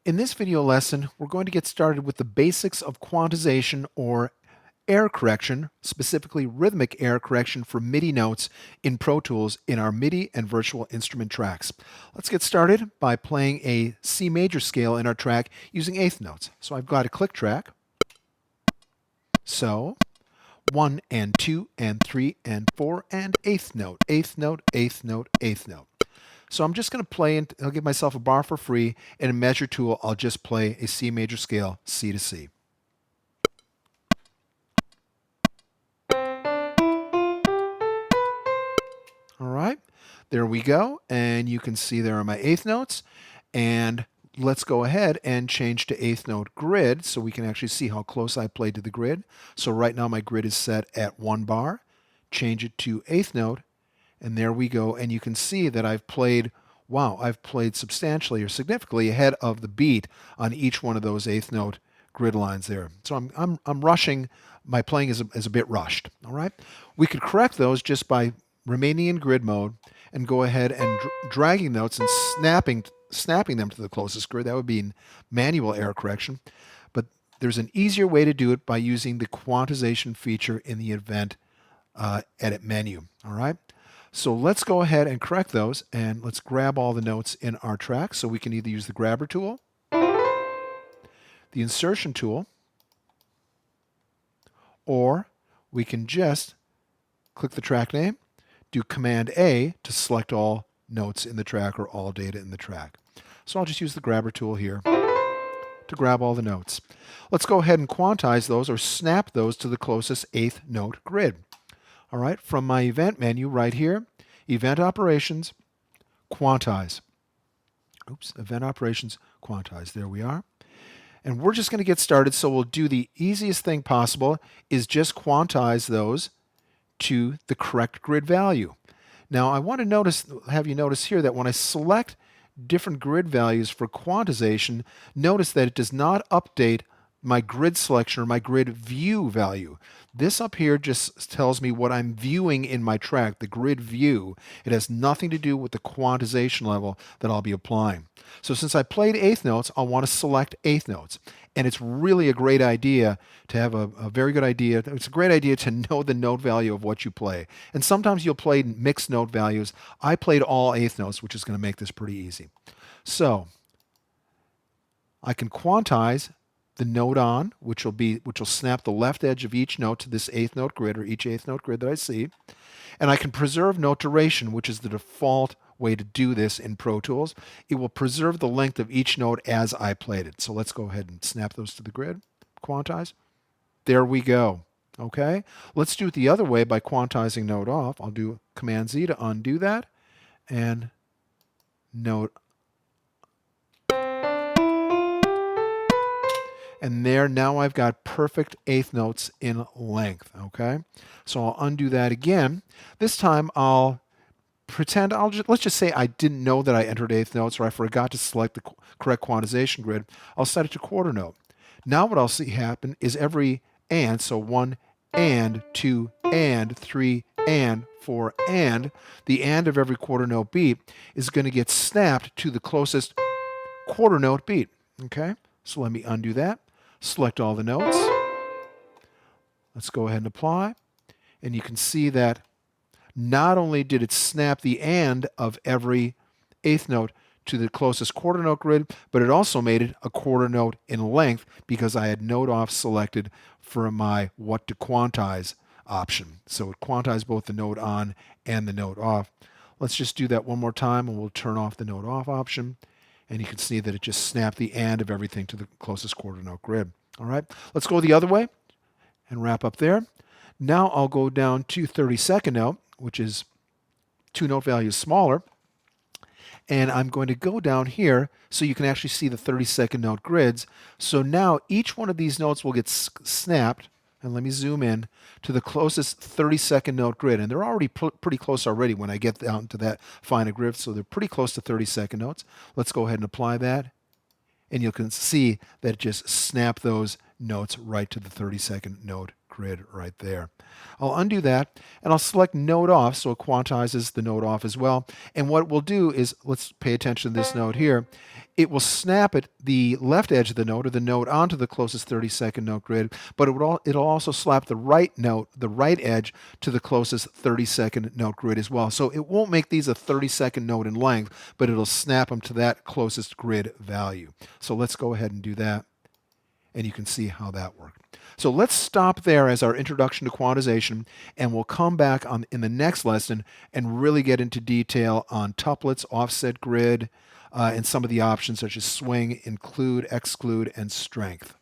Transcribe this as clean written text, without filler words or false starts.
In this video lesson, we're going to get started with the basics of quantization or error correction, specifically rhythmic error correction for MIDI notes in Pro Tools in our MIDI and virtual instrument tracks. Let's get started by playing a C major scale in our track using eighth notes. So I've got a click track. So 1 and 2 and 3 and 4 and eighth note, eighth note, eighth note, eighth note. So I'm just going to play, and I'll give myself a bar for free, and a measure tool, I'll just play a C major scale, C to C. All right, there we go, and you can see there are my eighth notes, and let's go ahead and change to eighth note grid so we can actually see how close I played to the grid. So right now my grid is set at 1 bar. Change it to eighth note, and there we go, and you can see that I've played substantially or significantly ahead of the beat on each one of those eighth note grid lines there. So I'm rushing. My playing is a bit rushed. All right, we could correct those just by remaining in grid mode and go ahead and dragging notes and snapping them to the closest grid. That would be manual error correction. But there's an easier way to do it by using the quantization feature in the event edit menu. All right. So let's go ahead and correct those, and let's grab all the notes in our track. So we can either use the grabber tool, the insertion tool, or we can just click the track name, do Command A to select all notes in the track or all data in the track. So I'll just use the grabber tool here to grab all the notes. Let's go ahead and quantize those or snap those to the closest eighth note grid. All right, from my event menu right here, event operations, quantize. Oops, event operations, quantize. There we are. And we're just going to get started, so we'll do the easiest thing possible is just quantize those to the correct grid value. Now I want to have you notice here that when I select different grid values for quantization, notice that it does not update my grid selection or my grid view value. This up here just tells me what I'm viewing in my track, the grid view. It has nothing to do with the quantization level that I'll be applying. So since I played eighth notes, I'll want to select eighth notes. And it's really a great idea to have a very good idea. It's a great idea to know the note value of what you play. And sometimes you'll play mixed note values. I played all eighth notes, which is going to make this pretty easy. So I can quantize the note on, which will snap the left edge of each note to this eighth note grid or each eighth note grid that I see. And I can preserve note duration, which is the default way to do this in Pro Tools. It will preserve the length of each note as I played it. So let's go ahead and snap those to the grid, quantize. There we go. Okay, let's do it the other way by quantizing note off. I'll do Command Z to undo that and note. And there, now I've got perfect eighth notes in length, okay? So I'll undo that again. This time I'll pretend, let's just say I didn't know that I entered eighth notes or I forgot to select the correct quantization grid. I'll set it to quarter note. Now what I'll see happen is every and, so 1 and 2 and 3 and 4 and, the and of every quarter note beat is going to get snapped to the closest quarter note beat, okay? So let me undo that. Select all the notes. Let's go ahead and apply. And you can see that not only did it snap the and of every eighth note to the closest quarter note grid, but it also made it a quarter note in length because I had note off selected for my what to quantize option. So it quantized both the note on and the note off. Let's just do that one more time and we'll turn off the note off option. And you can see that it just snapped the and of everything to the closest quarter note grid. All right, let's go the other way and wrap up there. Now I'll go down to 32nd note, which is 2 note values smaller. And I'm going to go down here so you can actually see the 32nd note grids. So now each one of these notes will get snapped, and let me zoom in, to the closest 32nd note grid. And they're already pretty close already when I get down to that finer grid, so they're pretty close to 32nd notes. Let's go ahead and apply that. And you can see that it just snapped those notes right to the 32nd note grid right there. I'll undo that, and I'll select note off, so it quantizes the note off as well. And what we'll do is, let's pay attention to this note here. It will snap the left edge of the note, or the note, onto the closest 30-second note grid, but it'll also slap the right note, the right edge, to the closest 30-second note grid as well. So it won't make these a 30-second note in length, but it'll snap them to that closest grid value. So let's go ahead and do that, and you can see how that worked. So let's stop there as our introduction to quantization, and we'll come back in the next lesson and really get into detail on tuplets, offset grid, and some of the options such as swing, include, exclude, and strength.